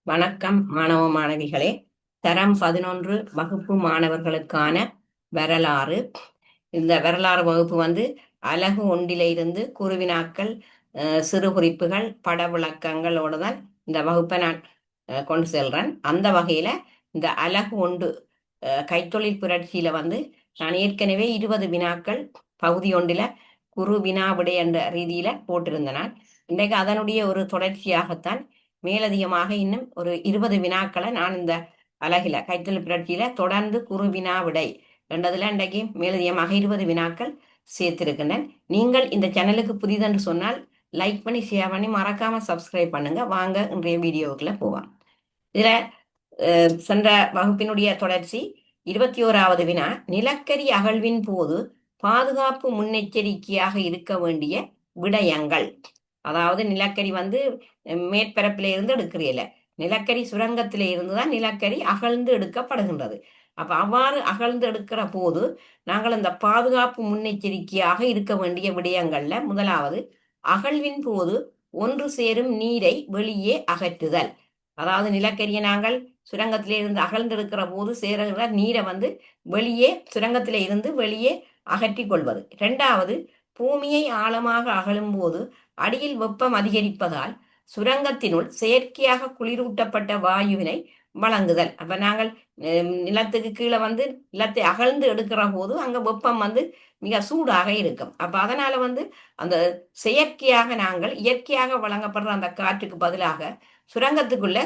வணக்கம் மாணவ மாணவிகளே. தரம் 11 வகுப்பு மாணவர்களுக்கான வரலாறு. இந்த வரலாறு வகுப்பு அலகு ஒன்றில இருந்து குருவினாக்கள், சிறு குறிப்புகள், பட விளக்கங்களோட தான் இந்த வகுப்பை நான் கொண்டு செல்றேன். அந்த வகையில இந்த அலகு ஒன்று கைத்தொழில் புரட்சியில நான் ஏற்கனவே 20 வினாக்கள் பகுதி ஒன்றில குரு வினா விடை என்ற ரீதியில போட்டிருந்தேன். இன்றைக்கு அதனுடைய ஒரு தொடர்ச்சியாகத்தான் மேலதிகமாக இன்னும் ஒரு 20 வினாக்களை நான் இந்த அலகில கைத்தொழில் புரட்சியில தொடர்ந்து குரு வினா விடை என்றதுல இன்றைக்கு மேலதிகமாக 20 வினாக்கள் சேர்த்திருக்கின்றேன். நீங்கள் இந்த சேனலுக்கு புதிதென்று சொன்னால் லைக் பண்ணி ஷேர் பண்ணி மறக்காம சப்ஸ்கிரைப் பண்ணுங்க. வாங்க இன்றைய வீடியோவுக்குள்ள போவோம். இதுல சென்ற வகுப்பினுடைய தொடர்ச்சி 21வது வினா, நிலக்கரி அகழ்வின் போது பாதுகாப்பு முன்னெச்சரிக்கையாக இருக்க வேண்டிய விடயங்கள். அதாவது நிலக்கரி மேற்பரப்பில இருந்து எடுக்கிறீல, நிலக்கரி சுரங்கத்தில இருந்துதான் நிலக்கரி அகழ்ந்து எடுக்கப்படுகின்றது. அப்ப அவ்வாறு அகழ்ந்து எடுக்கிற போது நாங்கள் அந்த பாதுகாப்பு முன்னெச்சரிக்கையாக இருக்க வேண்டிய விடயங்கள்ல முதலாவது, அகழ்வின் போது ஒன்று சேரும் நீரை வெளியே அகற்றுதல். அதாவது நிலக்கரியை நாங்கள் சுரங்கத்தில இருந்து அகழ்ந்தெடுக்கிற போது சேருகிற நீரை வெளியே சுரங்கத்தில இருந்து வெளியே அகற்றி கொள்வது. இரண்டாவது, பூமியை ஆழமாக அகழும் போது அடியில் வெப்பம் அதிகரிப்பதால் சுரங்கத்தினுள் செயற்கையாக குளிரூட்டப்பட்ட வாயுவினை வழங்குதல். அப்ப நாங்கள் நிலத்துக்கு கீழே நிலத்தை அகழ்ந்து எடுக்கிற போது அங்க வெப்பம் மிக சூடாக இருக்கும். அப்ப அதனால அந்த செயற்கையாக நாங்கள் இயற்கையாக வழங்கப்படுற அந்த காற்றுக்கு பதிலாக சுரங்கத்துக்குள்ள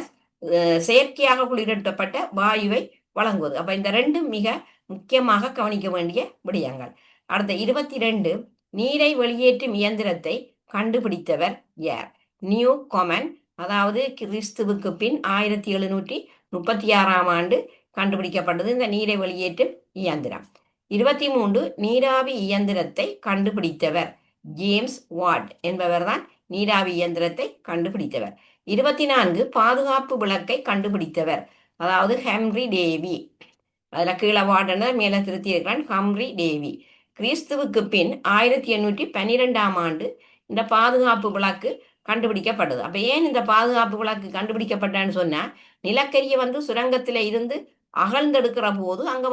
செயற்கையாக குளிரூட்டப்பட்ட வாயுவை வழங்குவது. அப்ப இந்த ரெண்டும் மிக முக்கியமாக கவனிக்க வேண்டிய விடயங்கள். அடுத்த 22, நீரை வெளியேற்றும் இயந்திரத்தை கண்டுபிடித்தவர் யார்? நியூ கொமன், அதாவது கிறிஸ்துவுக்கு பின் 1736ஆம் ஆண்டு கண்டுபிடிக்கப்பட்டது இந்த நீரை வெளியேற்றும் இயந்திரம். 23, நீராவி இயந்திரத்தை கண்டுபிடித்தவர் ஜேம்ஸ் வாட் என்பவர் தான் நீராவி இயந்திரத்தை கண்டுபிடித்தவர். 24, பாதுகாப்பு விளக்கை கண்டுபிடித்தவர், அதாவது ஹெம்ரி டேவி. அதுல கீழே வார்டுன்னு மேல திருத்தி இருக்கிறான், ஹம்ரி டேவி. கிறிஸ்துவுக்கு பின் 1812ஆம் ஆண்டு இந்த பாதுகாப்பு விளக்கு கண்டுபிடிக்கப்பட்டது. அப்ப ஏன் இந்த பாதுகாப்பு விளக்கு கண்டுபிடிக்கப்பட்டான்னு சொன்னா, நிலக்கரியை சுரங்கத்தில இருந்து அகழ்ந்தெடுக்கிற போது அங்க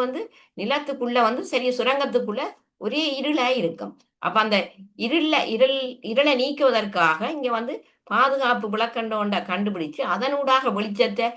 நிலத்துக்குள்ள சரி சுரங்கத்துக்குள்ள ஒரே இருளா இருக்கும். அப்ப அந்த இருளை நீக்குவதற்காக இங்க பாதுகாப்பு விளக்கண்டோண்ட கண்டுபிடிச்சு அதனூடாக வெளிச்சத்தை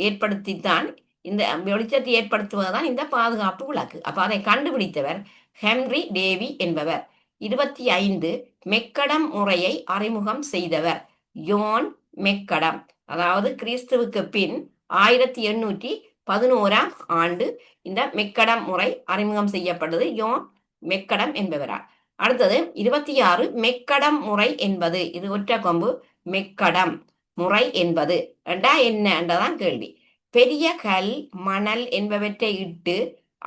ஏற்படுத்தித்தான் இந்த வெளிச்சத்தை ஏற்படுத்துவதுதான் இந்த பாதுகாப்பு விளக்கு. அப்ப அதை கண்டுபிடித்தவர் ஹெம்ரி டேவி என்பவர். 25, மெக்கடம் முறையை அறிமுகம் செய்தவர் யோன் மெக்கடம். அதாவது கிறிஸ்துவுக்கு பின் 1811ஆம் ஆண்டு இந்த மெக்கடம் முறை அறிமுகம் செய்யப்பட்டது யோன் மெக்கடம் என்பவரால். அடுத்தது 26, மெக்கடம் முறை என்பது, இது ஒற்ற கொம்பு, மெக்கடம் முறை என்பது என்றா என்ன என்றதான் கேள்வி. பெரிய கல், மணல் என்பவற்றை இட்டு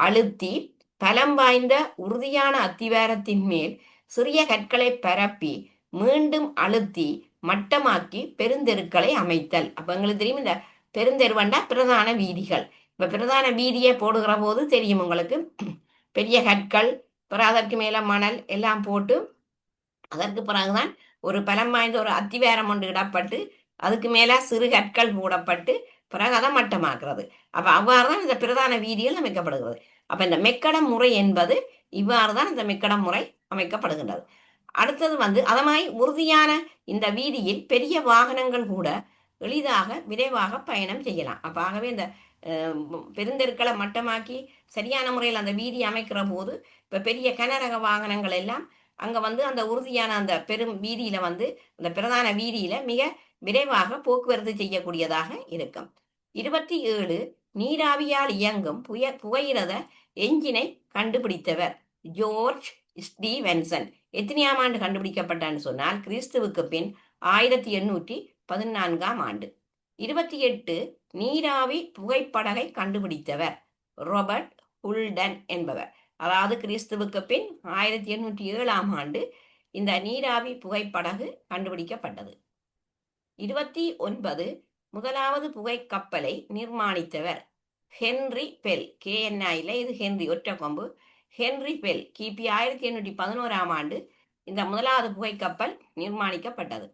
அழுத்தி பலம் வாய்ந்த உறுதியான அத்திவாரத்தின் மேல் சிறிய கற்களை பரப்பி மீண்டும் அழுத்தி மட்டமாக்கி பெருந்தெருக்களை அமைத்தல். அப்ப எங்களுக்கு தெரியும் இந்த பெருந்தெருவண்டா பிரதான வீதிகள். இப்ப பிரதான வீதியை போடுகிற போது தெரியும் உங்களுக்கு, பெரிய கற்கள், பிறகு அதற்கு மேல மணல் எல்லாம் போட்டு அதற்கு பிறகுதான் ஒரு பலம் வாய்ந்த ஒரு அத்திவாரம் ஒன்று இடப்பட்டு அதுக்கு மேல சிறு கற்கள் மூடப்பட்டு பிறகு அதை மட்டமாக்குறது. அப்ப அவ்வாறுதான் இந்த பிரதான வீதிகள் அமைக்கப்படுகிறது. அப்ப இந்த மெக்கடம் முறை என்பது இவ்வாறுதான் இந்த மெக்கடம் முறை அமைக்கப்படுகின்றது. அடுத்தது அதமாய் உறுதியான இந்த வீதியில் பெரிய வாகனங்கள் கூட எளிதாக விரைவாக பயணம் செய்யலாம். அப்ப ஆகவே இந்த பெருந்தெருக்களை மட்டமாக்கி சரியான முறையில் அந்த வீதி அமைக்கிற போது இப்ப பெரிய கனரக வாகனங்கள் எல்லாம் அங்க அந்த உறுதியான அந்த பெரும் வீதியில அந்த பிரதான வீதியில மிக விரைவாக போக்குவரத்து செய்யக்கூடியதாக இருக்கும். 27, நீராவியால் இயங்கும் புகையிரத எஞ்சினை கண்டுபிடித்தவர் ஜோர்ஜ் ஸ்டீவென்சன். எத்தனையாம் ஆண்டு கண்டுபிடிக்கப்பட்டான்னு சொன்னால் கிறிஸ்துவுக்கு பின் 1814ஆம் ஆண்டு. 28, நீராவி புகைப்படகை கண்டுபிடித்தவர் ராபர்ட் ஹுல்டன் என்பவர். அதாவது கிறிஸ்துவுக்கு பின் 1807ஆம் ஆண்டு இந்த நீராவி புகைப்படகு கண்டுபிடிக்கப்பட்டது. 29, முதலாவது புகை கப்பலை நிர்மாணித்தவர் ஹென்றி பெல். KNIல இது ஹென்றி ஒற்ற கொம்பு. ஹென்றி பெல் கிபி 1811ஆம் ஆண்டு இந்த முதலாவது புகைக்கப்பல் நிர்மாணிக்கப்பட்டது.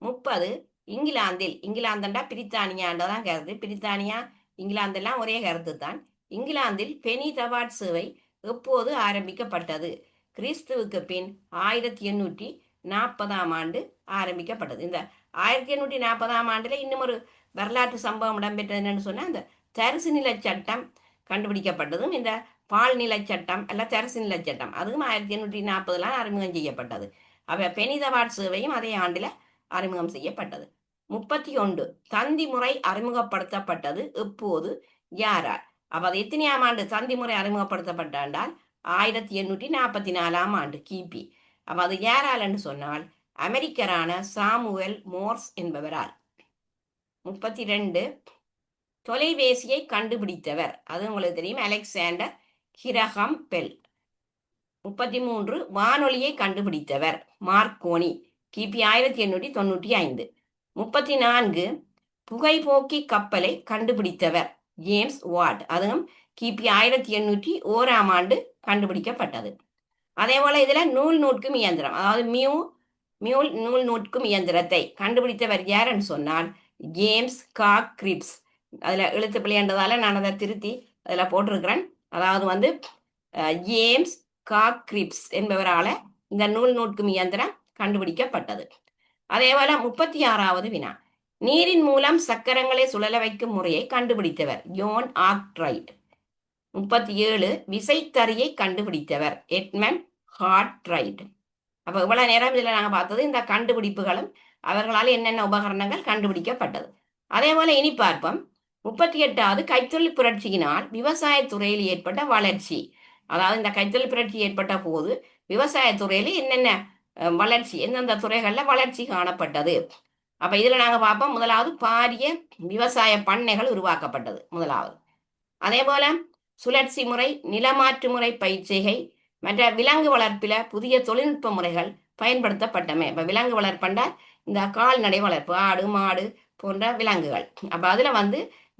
30, இங்கிலாந்துண்டா பிரித்தானியான்றதான் கருத்து. பிரித்தானியா இங்கிலாந்தெல்லாம் ஒரே கருத்து தான். இங்கிலாந்தில் பெனி தபாட் சேவை எப்போது ஆரம்பிக்கப்பட்டது? கிறிஸ்துவுக்கு பின் 1840 ஆரம்பிக்கப்பட்டது. இந்த 1840 இன்னும் ஒரு வரலாற்று சம்பவம் இடம்பெற்றது என்னன்னு சொன்னா, அந்த தரிசு நில சட்டம் கண்டுபிடிக்கப்பட்டதும் இந்த பால் நில சட்டம் அல்ல தரிசு நில சட்டம் அதுவும் 1840 அறிமுகம் செய்யப்பட்டது. அவ பெனி தபாட் சேவையும் அதே ஆண்டில் அறிமுகம் செய்யப்பட்டது. 31 தந்தி முறை அறிமுகப்படுத்தப்பட்டது எப்போது யாரால்? அப்ப அது எத்தனையாம் ஆண்டு தந்தி முறை அறிமுகப்படுத்தப்பட்டால் 1844 கிபி. அப்ப அது யாரால் என்று சொன்னால் அமெரிக்கரான சாமுவேல் மோர்ஸ் என்பவரால். 32 தொலைபேசியை கண்டுபிடித்தவர், அது உங்களுக்கு தெரியும், அலெக்சாண்டர் கிரஹாம் பெல். 33 வானொலியை கண்டுபிடித்தவர் மார்க்கோனி, கிபி 1895. 34 புகைபோக்கி கப்பலை கண்டுபிடித்தவர் ஜேம்ஸ் வாட், அதுவும் கிபி 1801 கண்டுபிடிக்கப்பட்டது. அதே போல இதுல நூல் நூற்கும் இயந்திரம், அதாவது நூல் நூற்கும் இயந்திரத்தை கண்டுபிடித்தவர் யாருன்னு சொன்னால் ஜேம்ஸ் காக் கிரிப்ஸ். அதுல எழுத்து பிள்ளைன்றதால நான் அதை திருத்தி அதுல போட்டிருக்கிறேன். அதாவது ஜேம்ஸ் காக் கிரிப்ஸ் என்பவரால இந்த நூல் நூற்கும் இயந்திரம் கண்டுபிடிக்கப்பட்டது. அதே போல 36வது வினா, நீரின் மூலம் சக்கரங்களை சுழல வைக்கும் முறையை கண்டுபிடித்தவர் ஜோன் ஆர்க்ரைட். 37 விசைத்தறியை கண்டுபிடித்தவர் எட்மண்ட் ஹார்ட்ரைட். அப்ப இவ்வளவு நேரம் இதுல நாங்க பார்த்தது இந்த கண்டுபிடிப்புகளும் அவர்களால் என்னென்ன உபகரணங்கள் கண்டுபிடிக்கப்பட்டது. அதே போல இனி பார்ப்போம் 38வது கைத்தொழில் புரட்சியினால் விவசாயத்துறையில் ஏற்பட்ட வளர்ச்சி. அதாவது இந்த கைத்தொழில் புரட்சி ஏற்பட்ட போது விவசாயத்துறையில என்னென்ன வளர்ச்சி, எந்தெந்த துறைகள்ல வளர்ச்சி காணப்பட்டது. அப்ப இதுல நாங்க பார்ப்போம், முதலாவது பாரிய விவசாய பண்ணைகள் உருவாக்கப்பட்டது முதலாவது. அதே போல சுழற்சி முறை, நிலமாற்று முறை பயிற்சிகை, மற்ற விலங்கு வளர்ப்பில புதிய தொழில்நுட்ப முறைகள் பயன்படுத்தப்பட்டமே. இப்ப விலங்கு வளர்ப்பண்டா இந்த கால்நடை வளர்ப்பு, ஆடு மாடு போன்ற விலங்குகள். அப்ப அதுல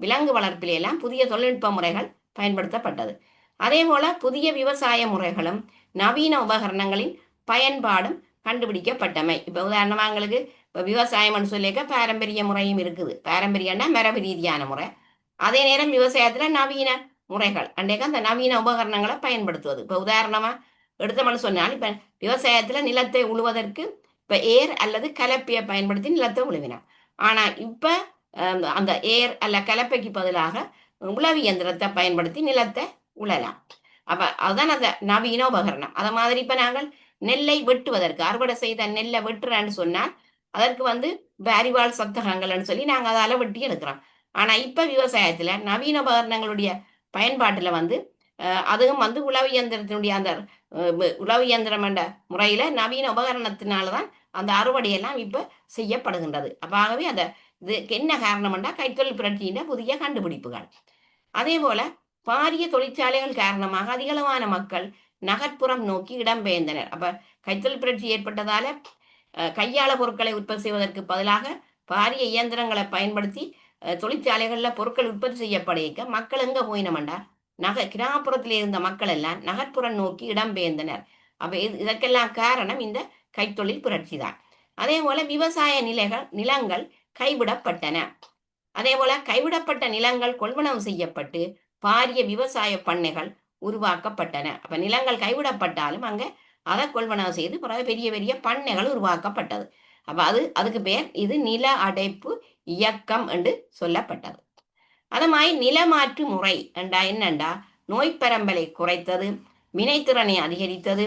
விலங்கு வளர்ப்பிலெல்லாம் புதிய தொழில்நுட்ப முறைகள் பயன்படுத்தப்பட்டது. அதே போல புதிய விவசாய முறைகளும் நவீன உபகரணங்களின் பயன்பாடும் கண்டுபிடிக்கப்பட்டமை. இப்ப உதாரணமா எங்களுக்கு இப்ப விவசாயம்னு சொல்லிக்க பாரம்பரிய முறையும் இருக்குது. பாரம்பரியம்னா மரபு ரீதியான முறை. அதே நேரம் விவசாயத்துல நவீன முறைகள் அன்றைக்கு அந்த நவீன உபகரணங்களை பயன்படுத்துவது. இப்ப உதாரணமா எடுத்தோம்னு சொன்னால் இப்ப விவசாயத்துல நிலத்தை உழுவதற்கு இப்ப ஏர் அல்லது கலப்பையை பயன்படுத்தி நிலத்தை உழுவினார். ஆனா இப்ப அந்த ஏர் அல்ல கலப்பைக்கு பதிலாக உழவு இயந்திரத்தை பயன்படுத்தி நிலத்தை உழலாம். அப்ப அதுதான் அந்த நவீன உபகரணம். அத மாதிரி இப்ப நாங்கள் நெல்லை வெட்டுவதற்கு அறுவடை செய்த நெல்லை வெட்டுறான்னு சொன்னால் அதற்கு அரிவாள் சத்தகங்கள்னு சொல்லி நாங்கள் அதால வெட்டி எடுக்கிறோம். ஆனா இப்ப விவசாயத்துல நவீன உபகரணங்களுடைய பயன்பாட்டுல அதுவும் உழவு இயந்திரத்தினுடைய அந்த உழவு இயந்திரம் என்ற முறையில நவீன உபகரணத்தினாலதான் அந்த அறுவடையெல்லாம் இப்ப செய்யப்படுகின்றது. அப்ப ஆகவே அந்த இதுக்கு என்ன காரணம்னா கைத்தொழில் புரட்சியின் புதிய கண்டுபிடிப்புகள். அதே போல பாரிய தொழிற்சாலைகள் காரணமாக அதிகளவான மக்கள் நகர்ப்புறம் நோக்கி இடம்பெயர்ந்தனர். அப்ப கைத்தொழில் புரட்சி ஏற்பட்டதால கையாள பொருட்களை உற்பத்தி செய்வதற்கு பதிலாக பாரிய இயந்திரங்களை பயன்படுத்தி தொழிற்சாலைகள்ல பொருட்கள் உற்பத்தி செய்யப்படைக்க மக்கள் எங்க போயினமண்டா கிராமப்புறத்தில் இருந்த மக்கள் எல்லாம் நகர்ப்புறம் நோக்கி இடம்பெயர்ந்தனர். அப்ப இதற்கெல்லாம் காரணம் இந்த கைத்தொழில் புரட்சி தான். அதே போல விவசாய நிலங்கள் கைவிடப்பட்டன. அதே போல கைவிடப்பட்ட நிலங்கள் கொள்வனவு செய்யப்பட்டு பாரிய விவசாய பண்ணைகள் உருவாக்கப்பட்டன. அப்ப நிலங்கள் கைவிடப்பட்டாலும் அங்க அதை கொள்வனவு செய்து பிறகு பெரிய பெரிய பண்ணைகள் உருவாக்கப்பட்டது. அப்ப அதுக்கு பேர் இது நில அடைப்பு இயக்கம் என்று சொல்லப்பட்டது. அது மாதிரி நிலமாற்று முறை என்றா என்னண்டா நோய் பரம்பலை குறைத்தது, வினைத்திறனை அதிகரித்தது,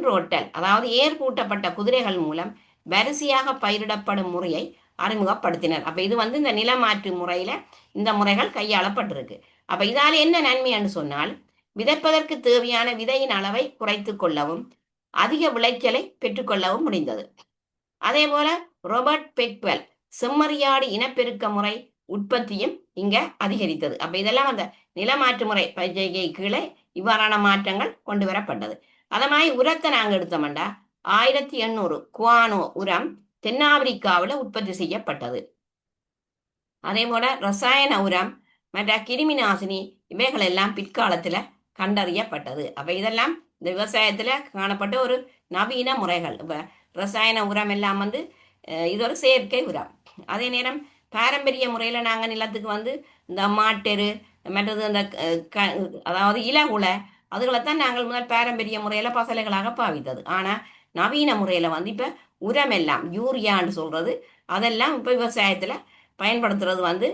ரோட்டல் அதாவது ஏர் பூட்டப்பட்ட குதிரைகள் மூலம் வரிசையாக பயிரிடப்படும் முறையை அறிமுகப்படுத்தினர். அப்ப இது இந்த நிலமாற்று முறையில இந்த முறைகள் கையாளப்பட்டிருக்கு. அப்ப இதால என்ன நன்மைன்னு சொன்னால் விதைப்பதற்கு தேவையான விதையின் அளவை குறைத்து கொள்ளவும் அதிக விளைச்சலை பெற்றுக்கொள்ளவும் முடிந்தது. அதே போல ரோபர்ட் பெக்வெல் செம்மறியாடு இனப்பெருக்க முறை உற்பத்தியும் இங்க அதிகரித்தது. அப்ப இதெல்லாம் அந்த நிலமாற்று முறை பயிற்சிகை கீழே இவ்வாறான மாற்றங்கள் கொண்டு வரப்பட்டது. அத மாதிரி உரத்தை நாங்க எடுத்தோம்டா 1800 குவானோ உரம் தென்னாப்பிரிக்காவில் உற்பத்தி செய்யப்பட்டது. அதே போல ரசாயன உரம் மற்ற கிருமி நாசினி இவைகள் எல்லாம் பிற்காலத்துல கண்டறியப்பட்டது. அப்ப இதெல்லாம் இந்த விவசாயத்துல காணப்பட்ட ஒரு நவீன முறைகள். இப்ப ரசாயன உரம் எல்லாம் இது ஒரு செயற்கை உரம். அதே நேரம் பாரம்பரிய முறையில் நாங்கள் நிலத்துக்கு வந்து இந்த மாட்டெரு மற்றது அந்த அதாவது இலகுலை அதுகளைத்தான் நாங்கள் முதல் பாரம்பரிய முறையில் பசலைகளாக பாவித்தது. ஆனால் நவீன முறையில் வந்து இப்போ உரமெல்லாம் யூரியான்னு சொல்கிறது அதெல்லாம் இப்போ விவசாயத்தில் பயன்படுத்துறது வந்து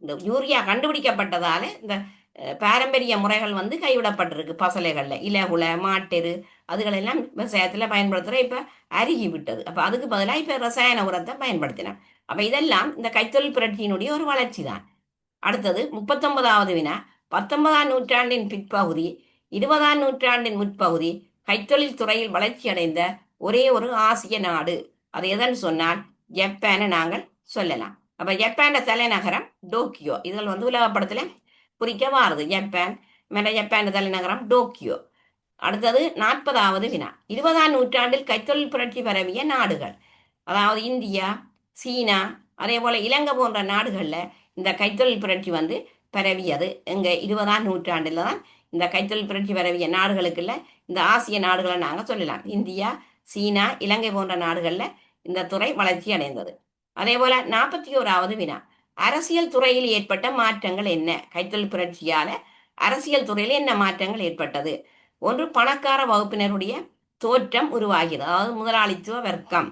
இந்த யூரியா கண்டுபிடிக்கப்பட்டதால இந்த பாரம்பரிய முறைகள் வந்து கைவிடப்பட்டிருக்கு. பசலைகளில் இலகுலை மாட்டெரு அதுகளெல்லாம் விவசாயத்தில் பயன்படுத்துகிற இப்போ அருகி விட்டது. அப்போ அதுக்கு பதிலாக இப்போ ரசாயன உரத்தை பயன்படுத்தினேன். அப்போ இதெல்லாம் இந்த கைத்தொழில் புரட்சியினுடைய ஒரு வளர்ச்சி தான். அடுத்தது 39வது வினா, 19ஆம் நூற்றாண்டின் பிற்பகுதி 20ஆம் நூற்றாண்டின் முற்பகுதி கைத்தொழில் துறையில் வளர்ச்சி அடைந்த ஒரே ஒரு ஆசிய நாடு அது எதன்னு சொன்னால் ஜப்பானை நாங்கள் சொல்லலாம். அப்ப ஜப்பான் தலைநகரம் டோக்கியோ. இதில் வந்து உலகப்படத்துல குறிக்க வாருது ஜப்பான். ஜப்பான் தலைநகரம் டோக்கியோ. அடுத்தது 40வது வினா, 20ஆம் நூற்றாண்டில் கைத்தொழில் புரட்சி பரவிய நாடுகள். அதாவது இந்தியா, சீனா, அதே போல இலங்கை போன்ற நாடுகளில் இந்த கைத்தொழில் புரட்சி வந்து பரவியது எங்க 20ஆம் நூற்றாண்டில் தான். இந்த கைத்தொழில் புரட்சி பரவிய நாடுகளுக்குள்ள இந்த ஆசிய நாடுகளை நாங்கள் சொல்லலாம். இந்தியா, சீனா, இலங்கை போன்ற நாடுகளில் இந்த துறை வளர்ச்சி அடைந்தது. அதே போல 41வது வினா, அரசியல் துறையில் ஏற்பட்ட மாற்றங்கள் என்ன? கைத்தொழில் புரட்சியால அரசியல் துறையில் என்ன மாற்றங்கள் ஏற்பட்டது? ஒன்று, பணக்கார வகுப்பினருடைய தோற்றம் உருவாகிறது, அதாவது முதலாளித்துவ வர்க்கம்.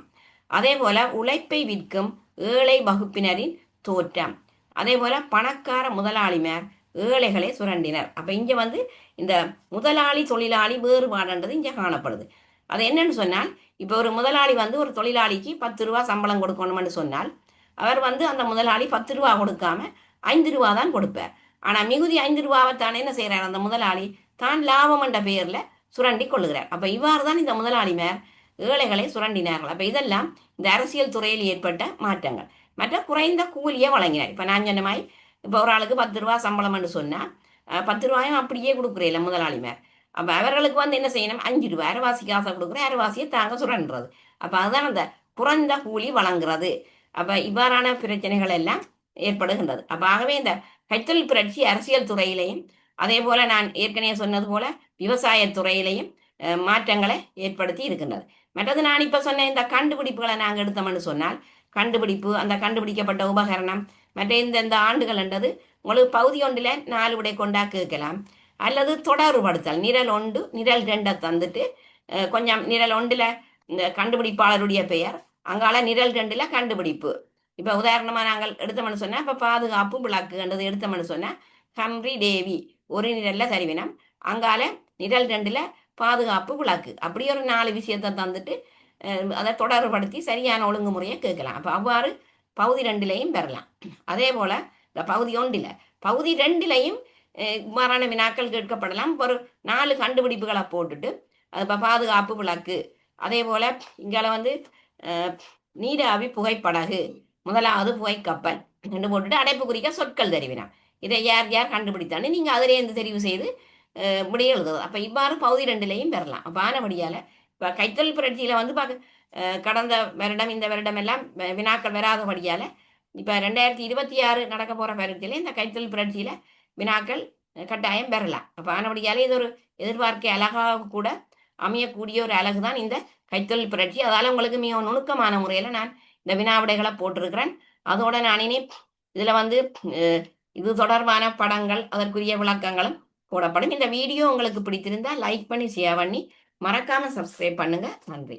அதே போல உழைப்பை விற்கும் ஏழை வகுப்பினரின் தோற்றம். அதே போல பணக்கார முதலாளிமார் ஏழைகளை சுரண்டினர். அப்ப இங்க வந்து இந்த முதலாளி தொழிலாளி வேறுபாடுன்றது இங்க காணப்படுது. அது என்னன்னு சொன்னால், இப்போ ஒரு முதலாளி வந்து ஒரு தொழிலாளிக்கு 10 ரூபா சம்பளம் கொடுக்கணும்னு சொன்னால் அவர் வந்து அந்த முதலாளி 10 ரூபா கொடுக்காம 5 ரூபா தான் கொடுப்பார். ஆனா மிகுதி 5 ரூபாவை தான் என்ன செய்யறார் அந்த முதலாளி, தான் லாபம் என்ற பெயர்ல சுரண்டி கொள்ளுகிறார். அப்ப இவ்வாறு தான் இந்த முதலாளிமார் ஏழைகளை சுரண்டினார்கள். அப்ப இதெல்லாம் இந்த அரசியல் துறையில் ஏற்பட்ட மாற்றங்கள். மற்ற குறைந்த கூலியை வழங்கினார். இப்ப நான் சொன்ன மாதிரி இப்போ ஒரு ஆளுக்கு 10 ரூபா சம்பளம்னு சொன்னா 10 ரூபாயும் அப்படியே கொடுக்குறேன் முதலாளிமார். அப்ப அவர்களுக்கு வந்து என்ன செய்யணும், 5 ரூபா அரைவாசி காசை கொடுக்குற அரைவாசியை தாங்க சுரண்டுறது. அப்ப அதுதான் அந்த குறைந்த கூலி வழங்குறது. அப்ப இவ்வாறான பிரச்சனைகள் எல்லாம் ஏற்படுகின்றது. அப்ப ஆகவே இந்த கைத்தொழில் புரட்சி அரசியல் துறையிலையும் அதே போல நான் ஏற்கனவே சொன்னது போல விவசாய துறையிலையும் மாற்றங்களை ஏற்படுத்தி இருக்கின்றது. மற்றது நான் இப்ப சொன்ன இந்த கண்டுபிடிப்புகளை நாங்கள் எடுத்தோம்னு சொன்னால் கண்டுபிடிப்பு, அந்த கண்டுபிடிக்கப்பட்ட உபகரணம், மற்ற இந்த ஆண்டுகள் என்றது உங்களுக்கு பகுதி ஒன்றில் 4 விடை கொண்டா கேட்கலாம். அல்லது தொடர்புபடுத்தல், நிரல் 1 நிரல் 2 தந்துட்டு கொஞ்சம் நிரல் 1 இந்த கண்டுபிடிப்பாளருடைய பெயர், அங்கால நிரல் 2 கண்டுபிடிப்பு. இப்போ உதாரணமாக நாங்கள் எடுத்தோம்னு சொன்னால் இப்போ பாதுகாப்பு விளக்கு என்றது எடுத்தோம்னு சொன்னால் ஹம்ரி டேவி ஒரு நிரலில் தருவினம், அங்கால நிரல் 2 பாதுகாப்பு விளக்கு. அப்படி ஒரு 4 விஷயத்தை தந்துட்டு அதை தொடர்புபடுத்தி சரியான ஒழுங்குமுறையை கேட்கலாம். அப்போ அவ்வாறு பகுதி 2லையும் பெறலாம். அதே போல் இந்த பகுதி 1 பகுதி 2லையும் இவ்வாறான வினாக்கள் கேட்கப்படலாம். ஒரு 4 கண்டுபிடிப்புகளை போட்டுட்டு அது இப்போ பாதுகாப்பு விளக்கு, அதே போல் இங்கால வந்து நீராவி புகைப்படகு, முதலாவது புகைக்கப்பல் என்று போட்டுட்டு அடைப்பு குறிக்க சொற்கள் தெரிவினான். இதை யார் யார் கண்டுபிடித்தான்னு நீங்கள் அதிலேருந்து தெரிவு செய்து முடிய எழுதுவது. அப்போ இவ்வாறு பகுதி 2லையும் பெறலாம். அப்போ ஆனபடியால் இப்போ கைத்தொழில் புரட்சியில் வந்து கடந்த வருடம் இந்த வருடம் எல்லாம் வினாக்கள் வராதபடியால் இப்போ 2026 நடக்க போகிற பரீட்சையில் இந்த கைத்தொழில் புரட்சியில் வினாக்கள் கட்டாயம் பெறலாம். அப்போ ஆனபடியால் இது ஒரு எதிர்பார்க்க அழகாக கூட அமையக்கூடிய ஒரு அழகு தான் இந்த கைத்தொழில் புரட்சி. அதால் உங்களுக்கு மிக நுணுக்கமான முறையில் நான் இந்த வினாவிடைகளை போட்டிருக்கிறேன். அதோட நான் இனி இதில் வந்து இது தொடர்பான படங்கள் அதற்குரிய விளக்கங்களும் போடப்படும். இந்த வீடியோ உங்களுக்கு பிடித்திருந்தால் லைக் பண்ணி ஷேர் பண்ணி மறக்காம சப்ஸ்கிரைப் பண்ணுங்க. நன்றி.